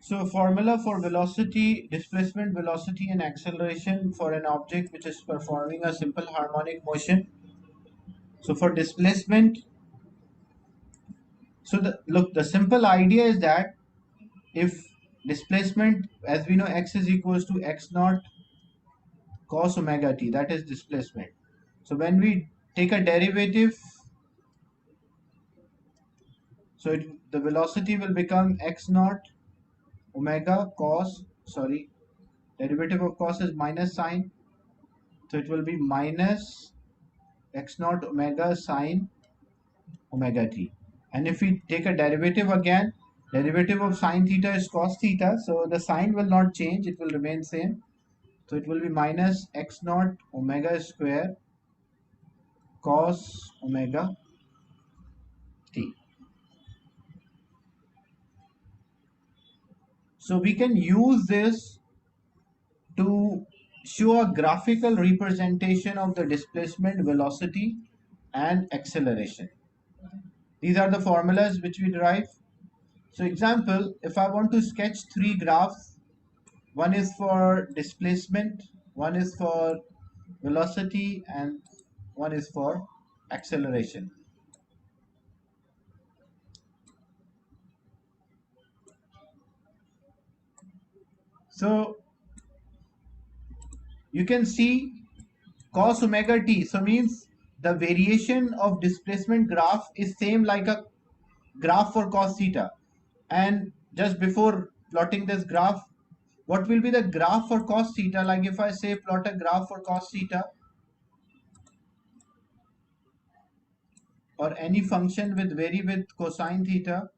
So formula for velocity, displacement, velocity and acceleration for an object which is performing a simple harmonic motion. So for displacement, so the simple idea is that if displacement, as we know, x is equals to x naught cos omega t, that is displacement. So when we take a derivative, so the velocity will become x naught omega cos, sorry, derivative of cos is minus sine, so it will be minus x naught omega sine omega t. And if we take a derivative again, derivative of sine theta is cos theta, so the sign will not change, it will remain same. So it will be minus x naught omega square cos omega t. So we can use this to show a graphical representation of the displacement, velocity and acceleration. These are the formulas which we derive. So example, if I want to sketch three graphs, one is for displacement, one is for velocity and one is for acceleration. So you can see cos omega t, so means the variation of displacement graph is same like a graph for cos theta. And just before plotting this graph, what will be the graph for cos theta? Like if I say plot a graph for cos theta or any function with vary with cosine theta,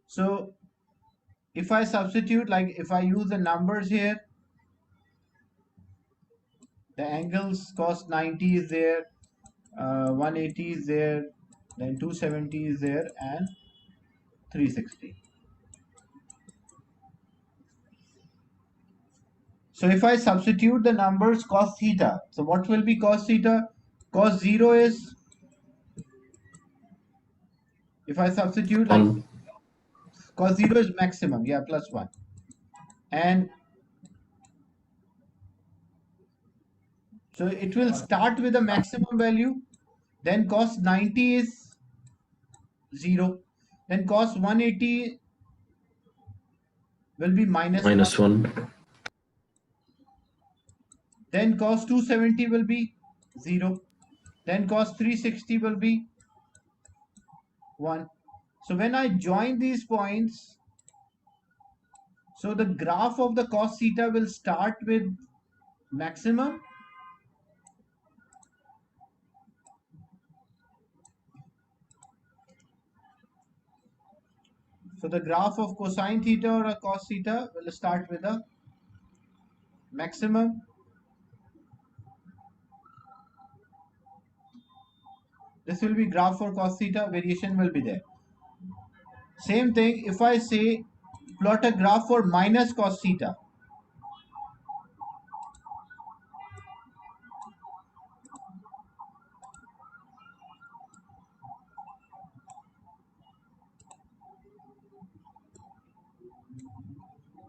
so if I substitute, like if I use the numbers here, the angles cos 90 is there, 180 is there, then 270 is there, and 360. So if I substitute the numbers cos theta, so what will be cos theta? Cos 0 is, if I substitute, like 1. cos 0 is maximum, yeah, plus 1. And so it will start with a maximum value, then cos 90 is 0, then cos 180 will be minus 1, Minus 1. then cos 270 will be 0, then cos 360 will be 1. So when I join these points, so the graph of the cos theta will start with maximum, so the graph of cosine theta or a cos theta will start with a maximum. This will be graph for cos theta, variation will be there. Same thing if I say plot a graph for minus cos theta.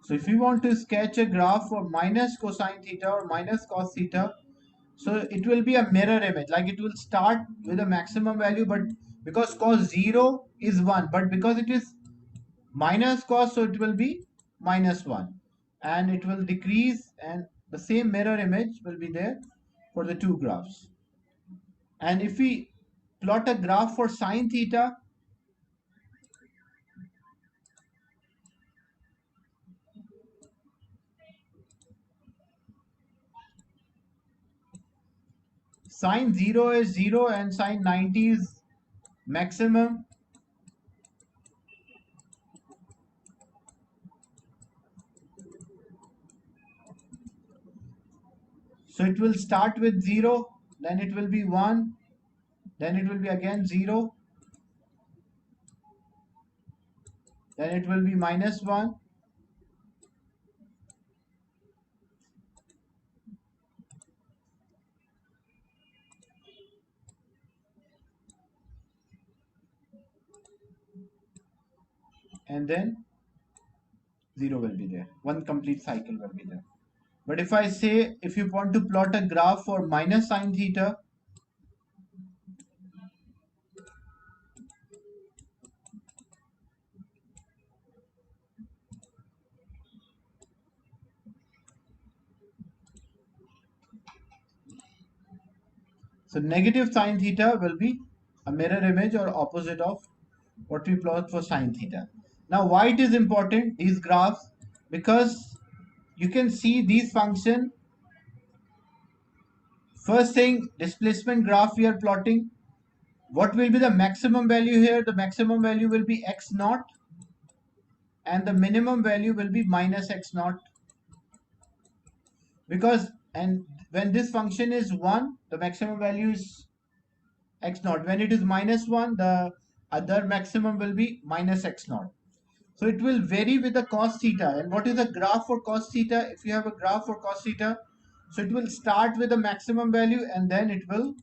So if you want to sketch a graph for minus cosine theta or minus cos theta, so it will be a mirror image, like it will start with a maximum value, but because cos 0 is 1, but because it is minus cos, so it will be minus 1, and it will decrease, and the same mirror image will be there for the two graphs. And if we plot a graph for sine theta, sine 0 is 0 and sine 90 is maximum. So it will start with 0, then it will be 1, then it will be again 0, then it will be minus 1, and then 0 will be there. One complete cycle will be there. But if I say, if you want to plot a graph for minus sine theta, so negative sine theta will be a mirror image or opposite of what we plot for sine theta. Now, why it is important, these graphs? Because you can see these function. First thing, displacement graph we are plotting. What will be the maximum value here? The maximum value will be x naught, and the minimum value will be minus x naught. Because, and when this function is 1, the maximum value is x naught. When it is minus 1, the other maximum will be minus x naught. So it will vary with the cos theta. And what is the graph for cos theta? If you have a graph for cos theta, so it will start with the maximum value and then it will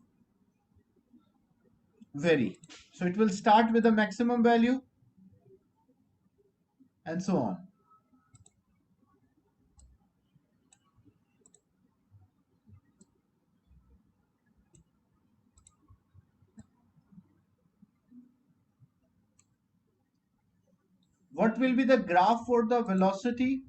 vary. So it will start with the maximum value and so on. What will be the graph for the velocity?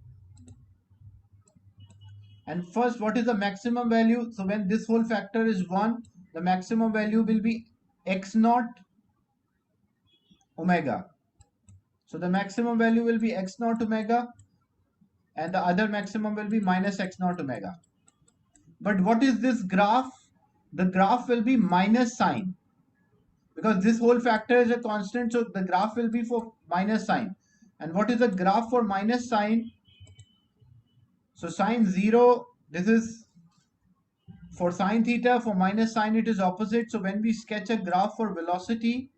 And first, what is the maximum value? So when this whole factor is 1, the maximum value will be x naught omega. So the maximum value will be x naught omega, and the other maximum will be minus x naught omega. But what is this graph? The graph will be minus sine, because this whole factor is a constant, so the graph will be for minus sine. And what is the graph for minus sine? So sine 0, this is for sine theta. For minus sine it is opposite. So when we sketch a graph for velocity,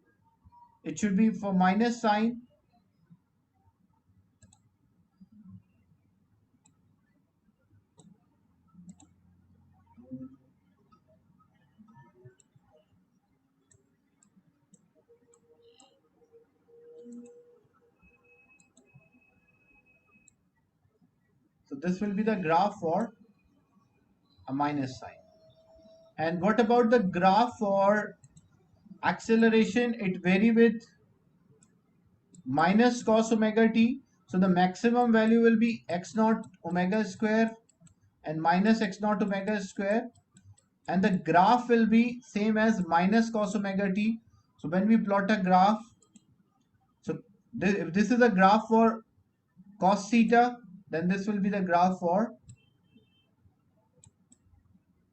it should be for minus sine. So this will be the graph for a minus sine. And what about the graph for acceleration? It vary with minus cos omega t. So the maximum value will be x naught omega square and minus x naught omega square. And the graph will be same as minus cos omega t. So when we plot a graph, so if this is a graph for cos theta, then this will be the graph for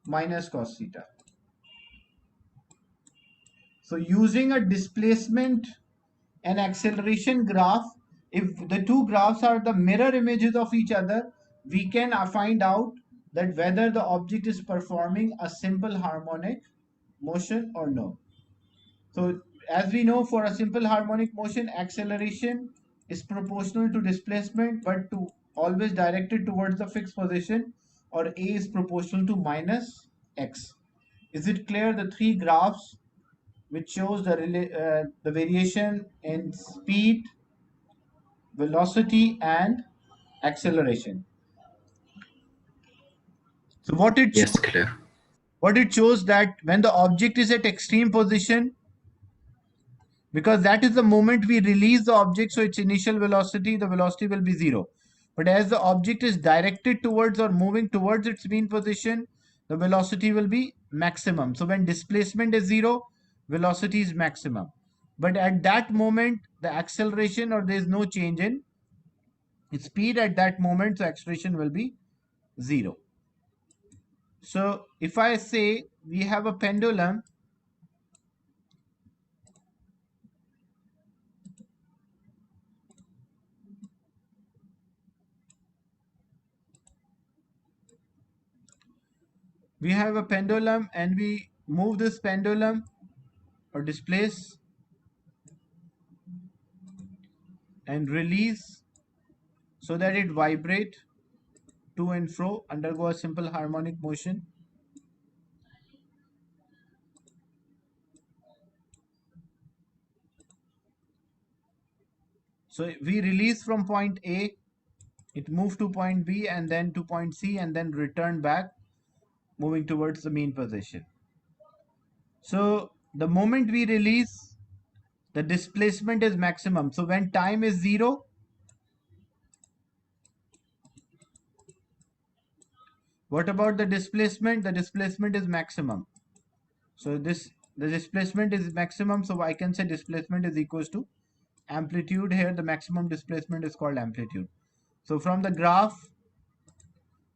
minus cos theta. So using a displacement and acceleration graph, if the two graphs are the mirror images of each other, we can find out that whether the object is performing a simple harmonic motion or no. So as we know, for a simple harmonic motion, acceleration is proportional to displacement, but to always directed towards the fixed position, or a is proportional to minus x. Is it clear? The three graphs which shows the variation in speed, velocity, and acceleration. So Yes, clear. what it shows that when the object is at extreme position, because that is the moment we release the object, so its initial velocity, the velocity will be 0. But as the object is directed towards or moving towards its mean position, the velocity will be maximum. So when displacement is 0, velocity is maximum. But at that moment, the acceleration, or there is no change in speed at that moment, so acceleration will be 0. So if I say we have a pendulum, and we move this pendulum or displace and release so that it vibrate to and fro, undergo a simple harmonic motion. So we release from point A, it moved to point B and then to point C and then returned back, moving towards the mean position. So the moment we release, the displacement is maximum. So when time is 0, what about the displacement? The displacement is maximum. So the displacement is maximum. So I can say displacement is equals to amplitude. Here the maximum displacement is called amplitude. So from the graph,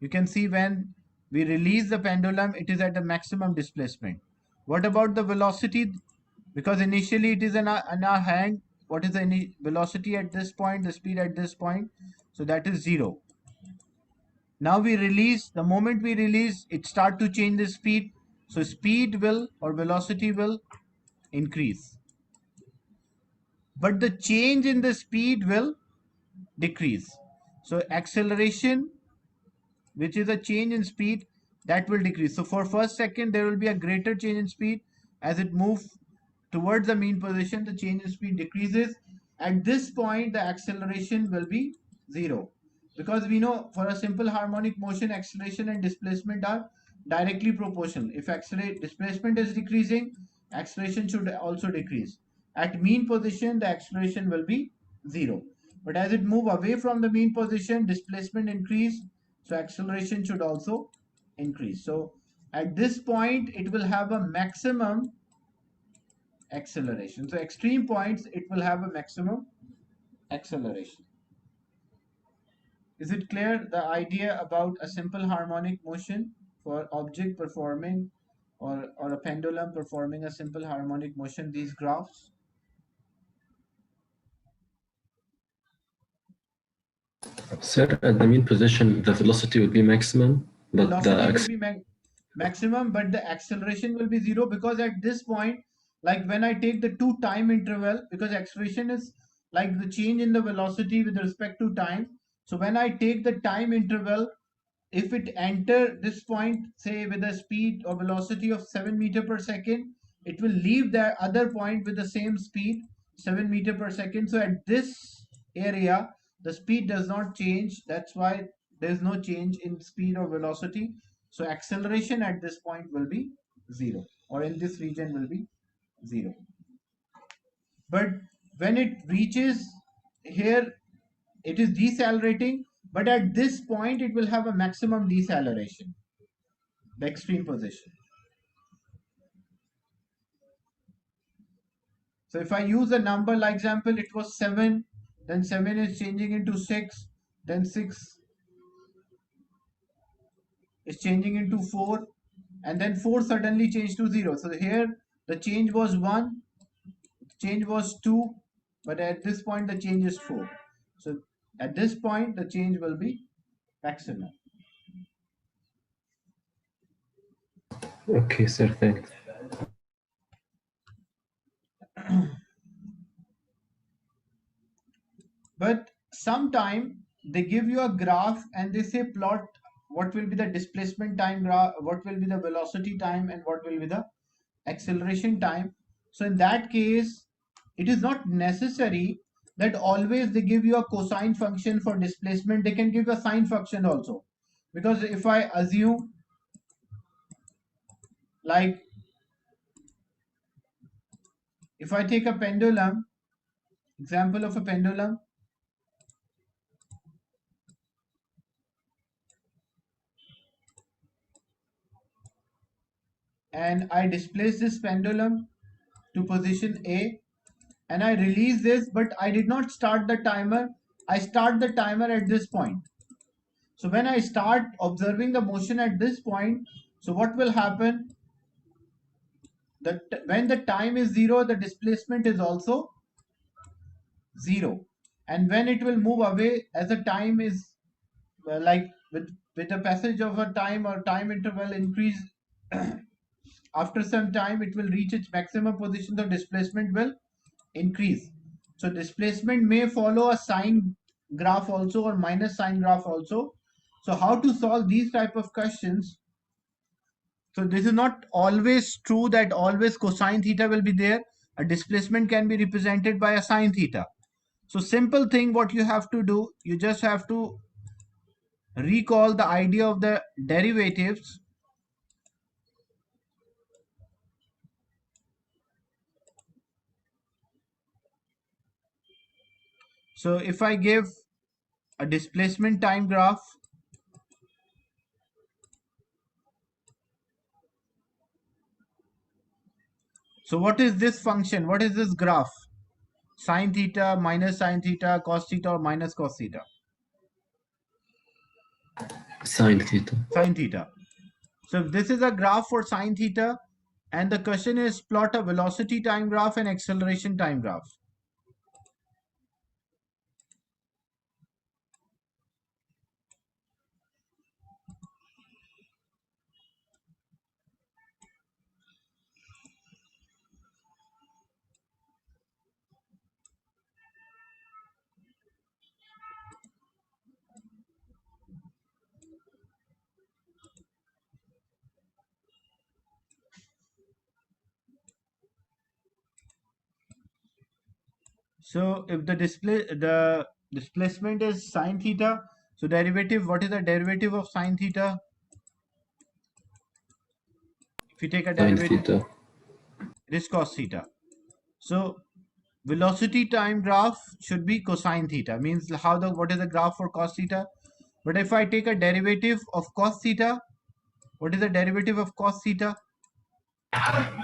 you can see when we release the pendulum, it is at the maximum displacement. What about the velocity? Because initially it is in our hand. What is the velocity at this point, the speed at this point? So that is 0. Now we release, the moment we release, it start to change the speed. So speed will or velocity will increase. But the change in the speed will decrease. So acceleration, which is a change in speed, that will decrease. So for first second, there will be a greater change in speed. As it moves towards the mean position, the change in speed decreases. At this point, the acceleration will be 0. Because we know for a simple harmonic motion, acceleration and displacement are directly proportional. If displacement is decreasing, acceleration should also decrease. At mean position, the acceleration will be 0. But as it move away from the mean position, displacement increase, so acceleration should also increase. So at this point, it will have a maximum acceleration. So extreme points, it will have a maximum acceleration. Is it clear the idea about a simple harmonic motion for object performing or a pendulum performing a simple harmonic motion, these graphs? Sir, at the mean position, the velocity will be maximum, but Velocity will be maximum, but the acceleration will be 0, because at this point, like when I take the two time interval, because acceleration is like the change in the velocity with respect to time. So when I take the time interval, if it enter this point, say with a speed or velocity of 7 meter per second, it will leave that other point with the same speed, 7 meter per second. So at this area, the speed does not change. That's why there is no change in speed or velocity. So acceleration at this point will be 0, or in this region will be 0. But when it reaches here, it is decelerating, but at this point it will have a maximum deceleration, the extreme position. So if I use a number, like example, it was 7, then 7 is changing into 6, then 6 is changing into 4, and then 4 suddenly changed to 0. So here the change was 1, change was 2, but at this point the change is 4. So at this point the change will be maximum. Okay, sir, thanks. But sometime they give you a graph and they say plot what will be the displacement time graph, what will be the velocity time, and what will be the acceleration time. So in that case, it is not necessary that always they give you a cosine function for displacement. They can give a sine function also. Because if I assume, like, if I take a pendulum, example of a pendulum, and I displace this pendulum to position A, and I release this, but I did not start the timer. I start the timer at this point. So when I start observing the motion at this point, so what will happen? That when the time is 0, the displacement is also 0. And when it will move away as the time is like with the passage of a time or time interval increase, after some time it will reach its maximum position, the displacement will increase. So displacement may follow a sine graph also or minus sine graph also. So how to solve these type of questions? So this is not always true that always cosine theta will be there. A displacement can be represented by a sine theta. So simple thing, what you have to do, you just have to recall the idea of the derivatives. So if I give a displacement time graph, so what is this function? What is this graph? Sine theta, minus sine theta, cos theta, or minus cos theta? Sine theta. Sine theta. So if this is a graph for sine theta, and the question is plot a velocity time graph and acceleration time graph. So if the displacement is sine theta, so derivative, what is the derivative of sine theta? If you take a Sine derivative, theta. it is cos theta. So velocity time graph should be cosine theta. Means what is the graph for cos theta? But if I take a derivative of cos theta, what is the derivative of cos theta?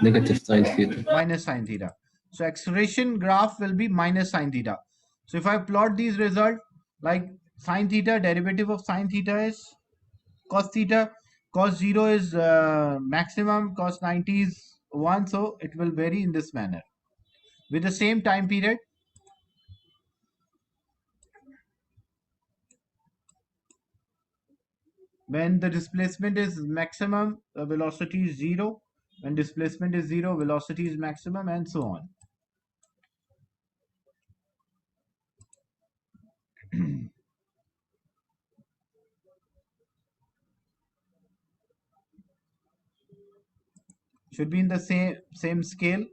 Negative sine theta. Minus sine theta. So acceleration graph will be minus sine theta. So if I plot these results, like sine theta, derivative of sine theta is cos theta. Cos 0 is maximum, cos 90 is 1, so it will vary in this manner. With the same time period, when the displacement is maximum, the velocity is 0. When displacement is 0, velocity is maximum, and so on. Should be in the same scale.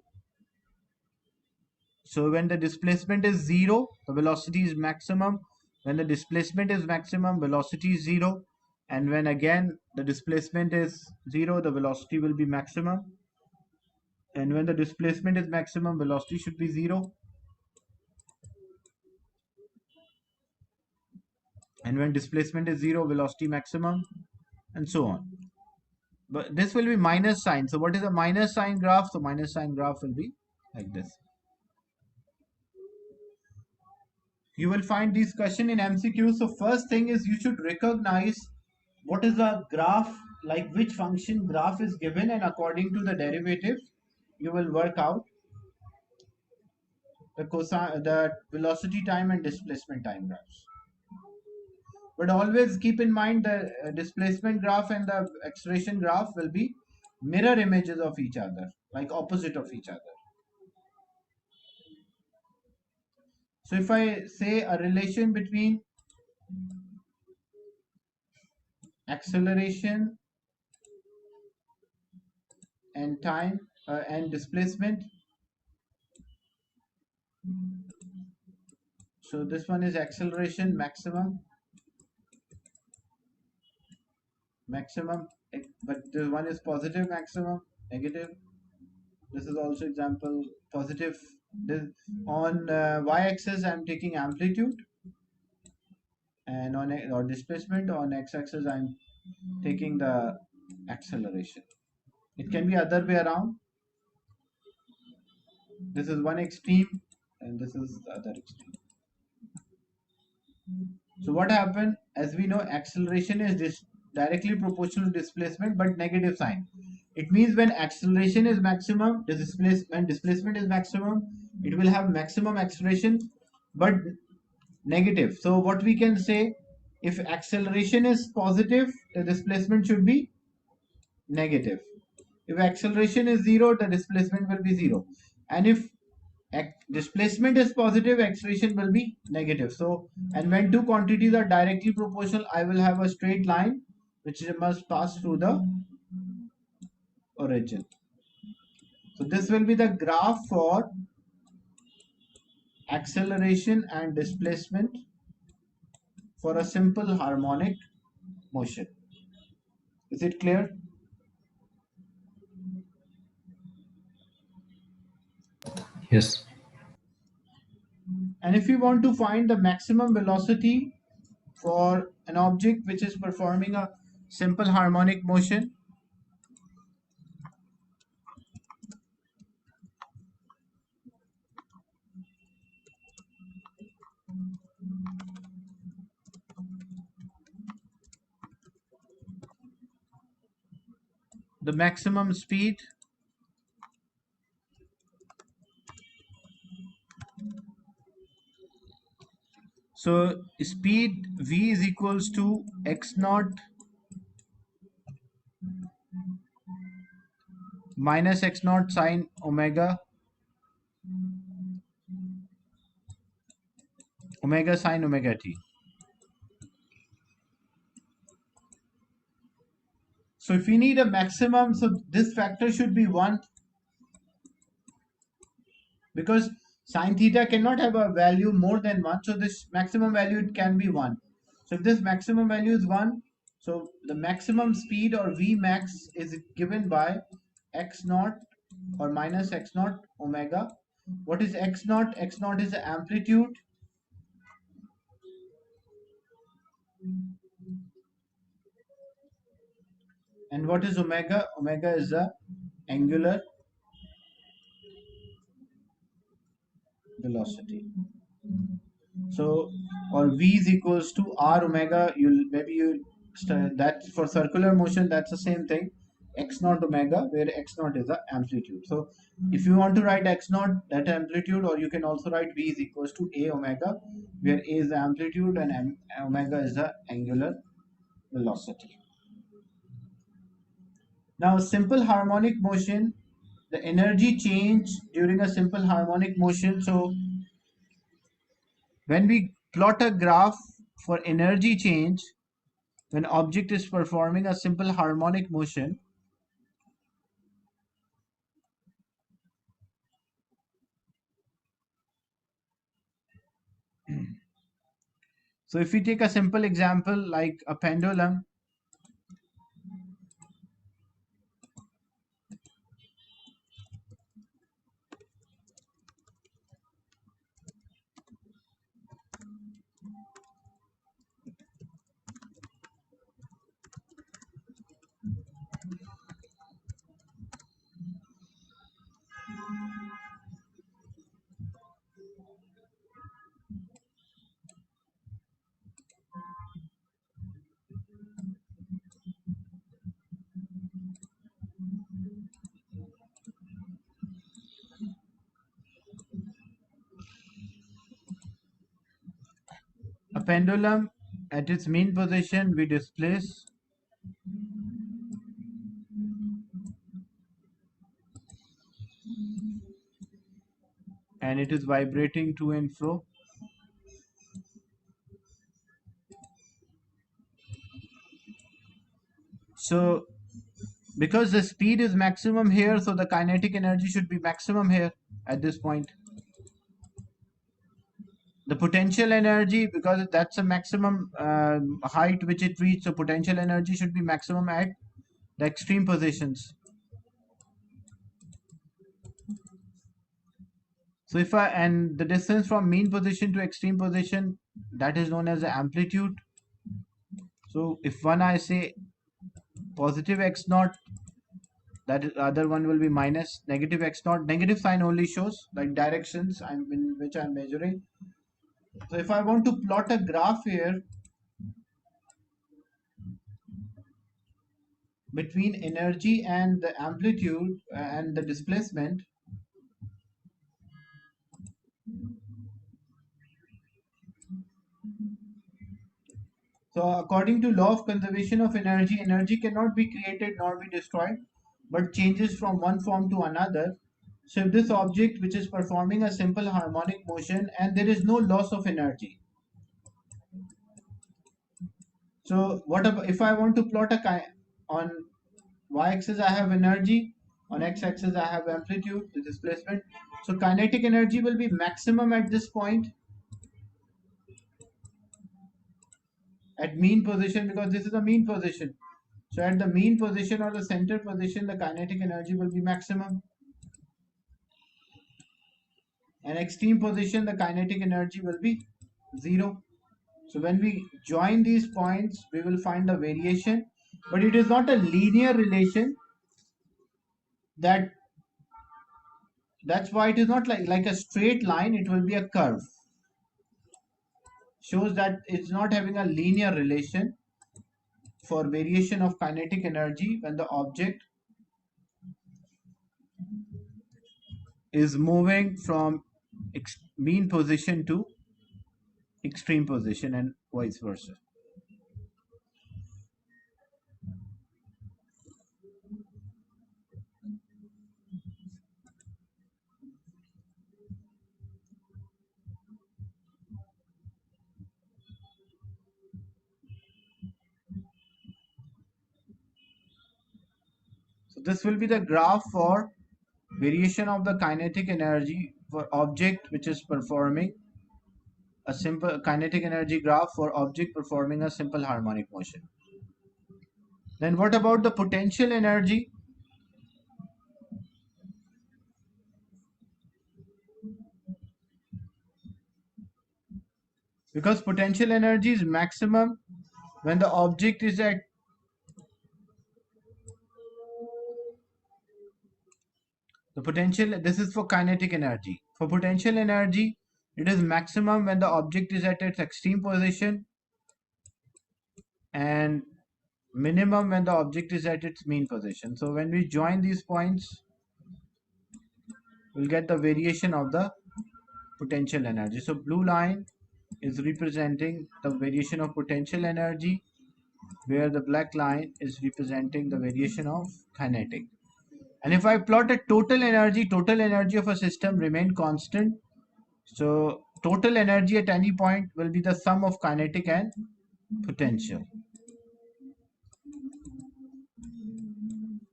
So when the displacement is 0, the velocity is maximum. When the displacement is maximum, velocity is 0. And when again the displacement is 0, the velocity will be maximum. And when the displacement is maximum, velocity should be 0. And when displacement is 0, velocity maximum, and so on. But this will be minus sign. So what is a minus sign graph? So minus sign graph will be like this. You will find this question in MCQ. So first thing is you should recognize what is the graph, like which function graph is given, and according to the derivative, you will work out the cosine, the velocity time and displacement time graphs. But always keep in mind the displacement graph and the acceleration graph will be mirror images of each other, like opposite of each other. So if I say a relation between acceleration and time and displacement, so this one is acceleration maximum, but this one is positive maximum, negative. This is also example positive. This, on y-axis I'm taking amplitude, and on or displacement. On x-axis I'm taking the acceleration. It can be other way around. This is one extreme and this is the other extreme. So what happened? As we know, acceleration is directly proportional to displacement, but negative sign. It means when acceleration is maximum, when displacement is maximum, it will have maximum acceleration, but negative. So what we can say, if acceleration is positive, the displacement should be negative. If acceleration is 0, the displacement will be 0. And if displacement is positive, acceleration will be negative. So, and when two quantities are directly proportional, I will have a straight line which must pass through the origin. So this will be the graph for acceleration and displacement for a simple harmonic motion. Is it clear? Yes. And if you want to find the maximum velocity for an object which is performing a simple harmonic motion, the maximum speed, so speed v is equals to x naught minus x naught sine omega sine omega t. So if we need a maximum, so this factor should be 1, because sine theta cannot have a value more than 1, so this maximum value it can be 1. So if this maximum value is 1, so the maximum speed or v max is given by x naught or minus x naught omega. What is x naught? X naught is the amplitude, and what is omega? Omega is the angular velocity. So, or v is equals to r omega. That's for circular motion. That's the same thing. X naught omega, where x naught is the amplitude. So, if you want to write x naught, that amplitude, or you can also write v is equals to a omega, where a is the amplitude and omega is the angular velocity. Now, simple harmonic motion, the energy change during a simple harmonic motion. So, when we plot a graph for energy change, when object is performing a simple harmonic motion, so if we take a simple example like a pendulum, a pendulum at its mean position we displace, and it is vibrating to and fro. So because the speed is maximum here, so the kinetic energy should be maximum here at this point. The potential energy, because that's a maximum height which it reached, so potential energy should be maximum at the extreme positions. So if I, and the distance from mean position to extreme position, that is known as the amplitude. So if one I say positive x naught, that other one will be minus negative x naught. Negative sign only shows like directions in which I'm measuring. So if I want to plot a graph here between energy and the amplitude and the displacement, so according to law of conservation of energy, energy cannot be created nor be destroyed, but changes from one form to another. So if this object which is performing a simple harmonic motion and there is no loss of energy. So what about if I want to plot on y-axis I have energy, on x-axis I have amplitude, the displacement. So kinetic energy will be maximum at this point, at mean position, because this is a mean position. So at the mean position or the center position, the kinetic energy will be maximum. And extreme position, the kinetic energy will be 0. So when we join these points, we will find the variation, but it is not a linear relation. That's why it is not like a straight line, it will be a curve. Shows that it's not having a linear relation for variation of kinetic energy when the object is moving from mean position to extreme position and vice versa. So this will be the graph for variation of the kinetic energy for object which is performing a simple kinetic energy graph for object performing a simple harmonic motion. Then what about the potential energy? Because potential energy is maximum when the object is at the potential, this is for kinetic energy. For potential energy, it is maximum when the object is at its extreme position and minimum when the object is at its mean position. So when we join these points, we'll get the variation of the potential energy. So blue line is representing the variation of potential energy, where the black line is representing the variation of kinetic. And if I plot a total energy of a system remain constant. So total energy at any point will be the sum of kinetic and potential.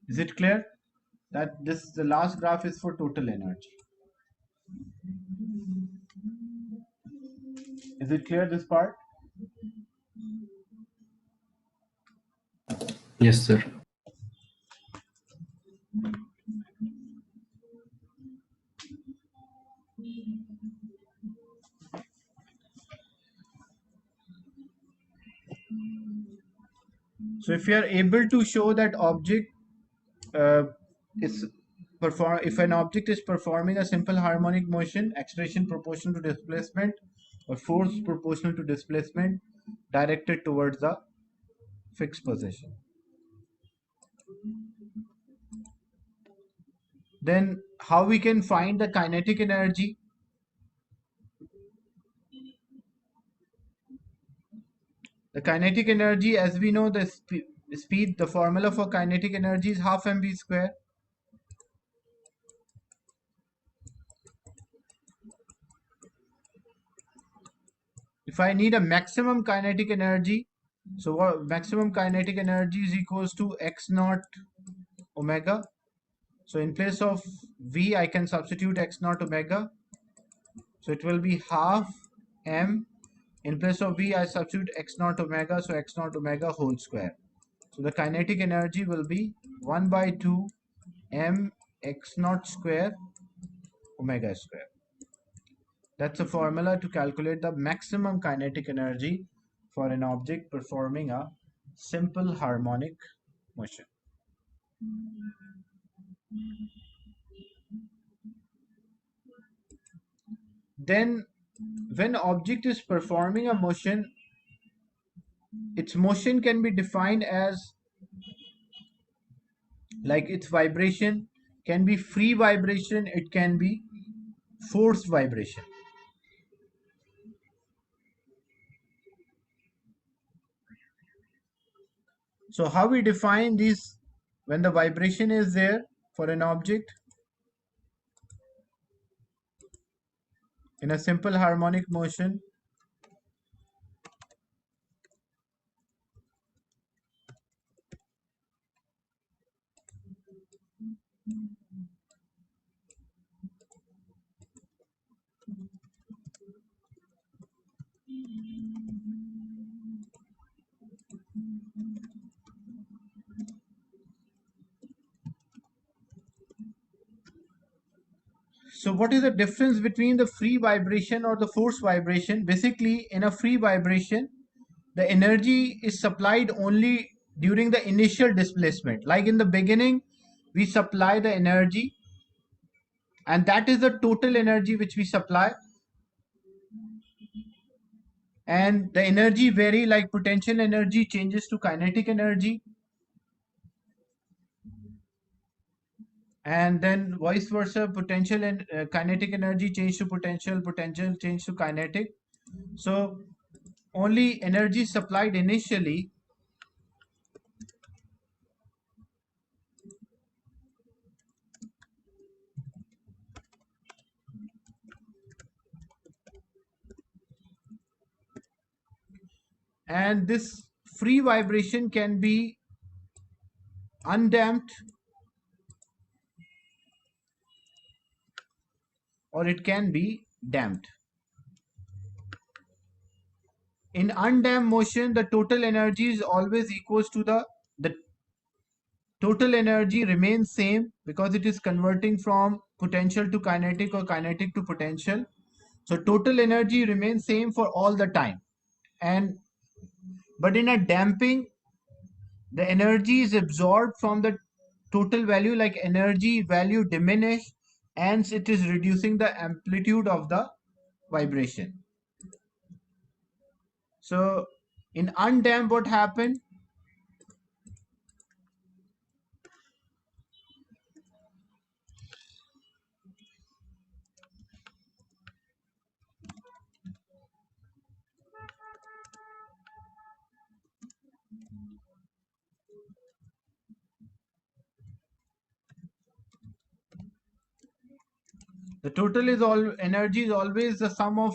Is it clear that the last graph is for total energy? Is it clear, this part? Yes, sir. So if you are able to show that object uh, is if an object is performing a simple harmonic motion, acceleration proportional to displacement or force proportional to displacement directed towards the fixed position, then how we can find the kinetic energy? The kinetic energy, as we know, the speed, the formula for kinetic energy is half mv square. If I need a maximum kinetic energy, so what maximum kinetic energy is equals to x naught omega. So in place of v, I can substitute x naught omega. So it will be half m. In place of v, I substitute x naught omega. So x naught omega whole square. So the kinetic energy will be 1 by 2 m x naught square omega square. That's a formula to calculate the maximum kinetic energy for an object performing a simple harmonic motion. Then when object is performing a motion, its motion can be defined as, like, its vibration can be free vibration, it can be forced vibration. So how we define this? When the vibration is there for an object in a simple harmonic motion, So what is the difference between the free vibration or the forced vibration? Basically, in a free vibration, the energy is supplied only during the initial displacement. Like in the beginning, we supply the energy, and that is the total energy which we supply. And the energy vary, like potential energy changes to kinetic energy, and then vice versa, potential and kinetic energy change to potential, potential change to kinetic. So only energy supplied initially, and this free vibration can be undamped or it can be damped. In undamped motion, the total energy is always equals to the total energy remains same because it is converting from potential to kinetic or kinetic to potential. So total energy remains same for all the time. And but in a damping, the energy is absorbed from the total value, like energy value diminish, and it is reducing the amplitude of the vibration. So in undamped, what happened? The total is all energy is always the sum of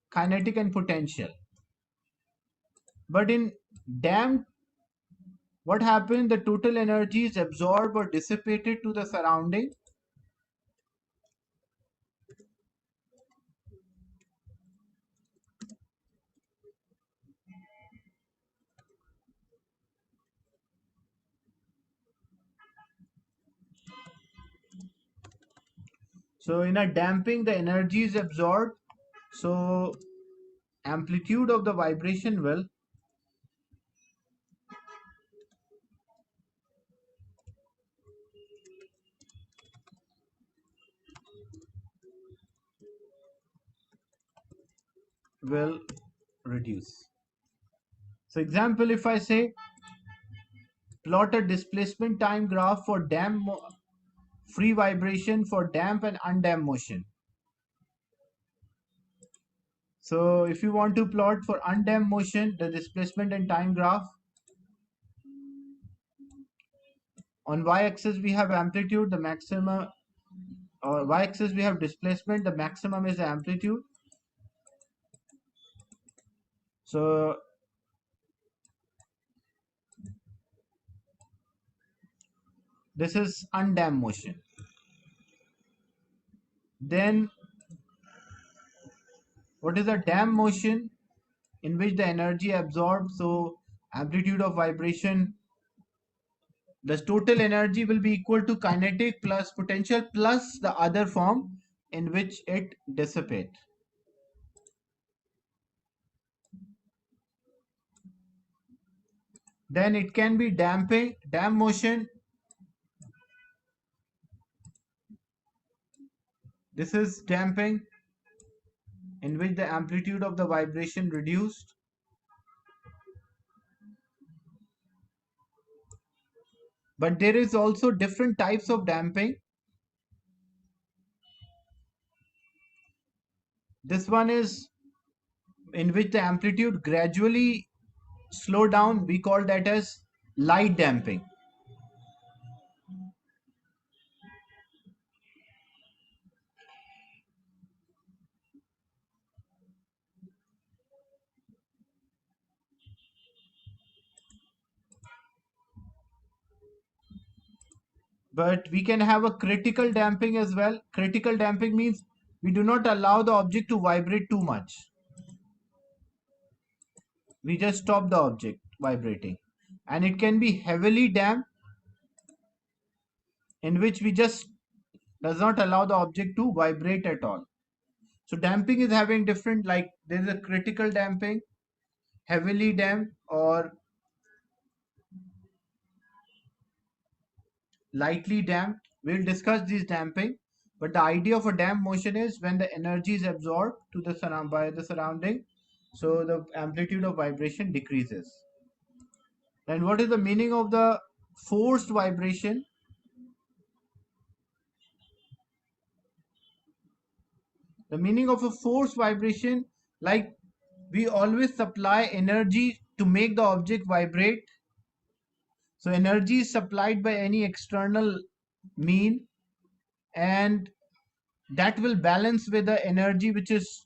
kinetic and potential. But in damped, what happened? The total energy is absorbed or dissipated to the surrounding. So in a damping, the energy is absorbed. So amplitude of the vibration will reduce. So example, if I say plot a displacement time graph for free vibration for damp and undamped motion. So if you want to plot for undamped motion the displacement and time graph, on y-axis we have amplitude, the maximum, or y-axis we have displacement, the maximum is the amplitude. So this is undamped motion. Then what is a damped motion? In which the energy absorbed, so amplitude of vibration, the total energy will be equal to kinetic plus potential plus the other form in which it dissipates. Then it can be damping, damp motion. This is damping, in which the amplitude of the vibration reduced. But there is also different types of damping. This one is in which the amplitude gradually slow down. We call that as light damping. But we can have a critical damping as well. Critical damping means we do not allow the object to vibrate too much. we just stop the object vibrating. And it can be heavily damped, in which we just does not allow the object to vibrate at all. So damping is having different, like there is a critical damping, heavily damped, or lightly damped. We'll discuss these damping, but the idea of a damped motion is when the energy is absorbed to the by the surrounding, so the amplitude of vibration decreases. And what is the meaning of the forced vibration? The meaning of a forced vibration, like we always supply energy to make the object vibrate. So energy is supplied by any external mean, and that will balance with the energy which is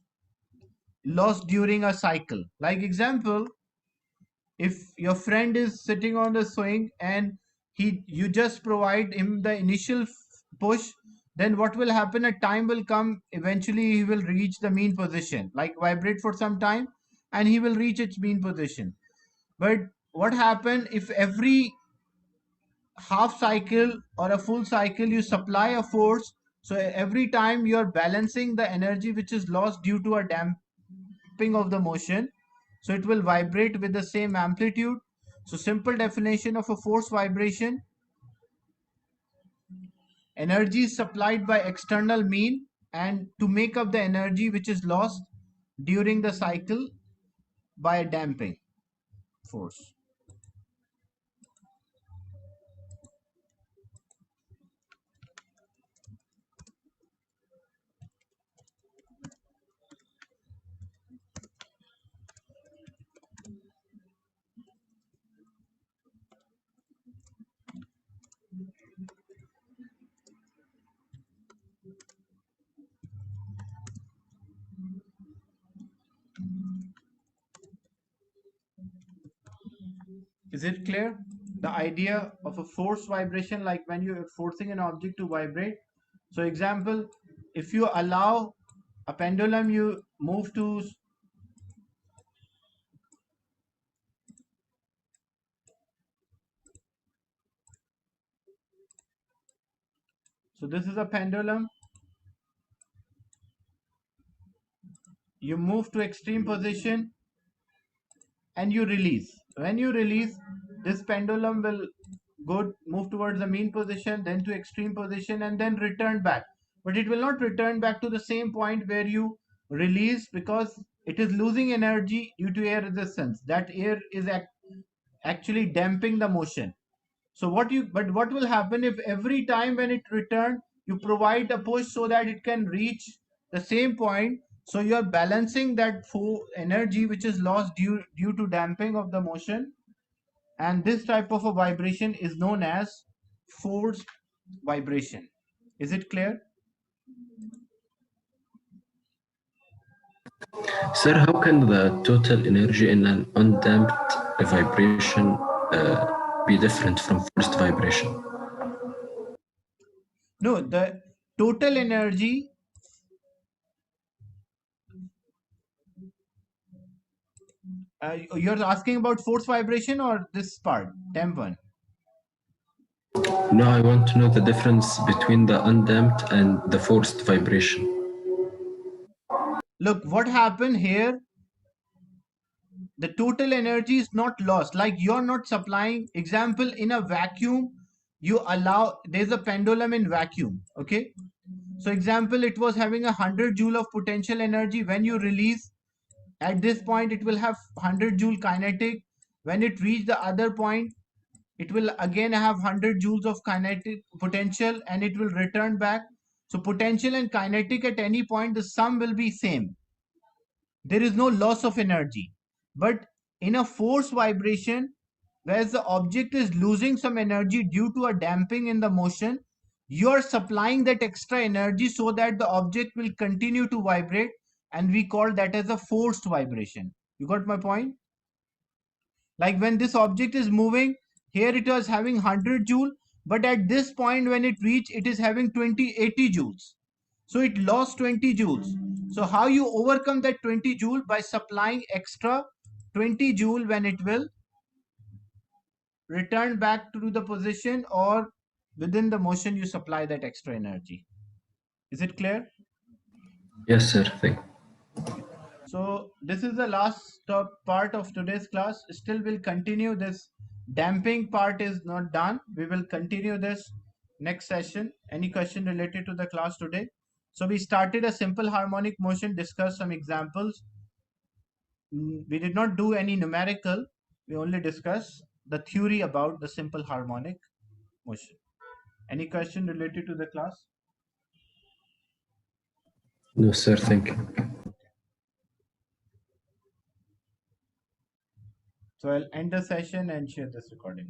lost during a cycle. Like example, if your friend is sitting on the swing and you just provide him the initial push, then what will happen, a time will come, eventually he will reach the mean position, like vibrate for some time, and he will reach its mean position. But what happen if every half cycle or a full cycle you supply a force, so every time you're balancing the energy which is lost due to a damping of the motion, so it will vibrate with the same amplitude. So simple definition of a force vibration: energy is supplied by external mean and to make up the energy which is lost during the cycle by a damping force. Is it clear? The idea of a force vibration, like when you're forcing an object to vibrate. So example, if you allow a pendulum, you move to, so this is a pendulum, you move to extreme position and you release. When you release, this pendulum will go move towards the mean position, then to extreme position, and then return back. But it will not return back to the same point where you release, because it is losing energy due to air resistance. That air is actually damping the motion. So what will happen if every time when it return you provide a push so that it can reach the same point, so you are balancing that energy which is lost due to damping of the motion. And this type of a vibration is known as forced vibration. Is it clear? Sir, how can the total energy in an undamped vibration be different from forced vibration? No, the total energy, you're asking about force vibration or this part, temp one? No, I want to know the difference between the undamped and the forced vibration. Look, what happened here, the total energy is not lost, like you're not supplying. Example, in a vacuum, you allow, there's a pendulum in vacuum, okay? So example, it was having 100 joule of potential energy. When you release at this point, it will have 100 joule kinetic. When it reach the other point, it will again have 100 joules of kinetic potential, and it will return back. So potential and kinetic at any point, the sum will be same. There is no loss of energy. But in a force vibration, whereas the object is losing some energy due to a damping in the motion, you are supplying that extra energy so that the object will continue to vibrate, and we call that as a forced vibration. You got my point? Like when this object is moving, here it was having 100 joule, but at this point when it reached, it is having 80 joules. So it lost 20 joules. So how you overcome that 20 joule? By supplying extra 20 joule when it will return back to the position, or within the motion you supply that extra energy. Is it clear? Yes, sir. Thank you. Okay. So this is the last part of today's class. Still we'll continue this. Damping part is not done. We will continue this next session. Any question related to the class today? So we started a simple harmonic motion, discussed some examples. We did not do any numerical. We only discussed the theory about the simple harmonic motion. Any question related to the class? No, sir. Thank you. So I'll end the session and share this recording.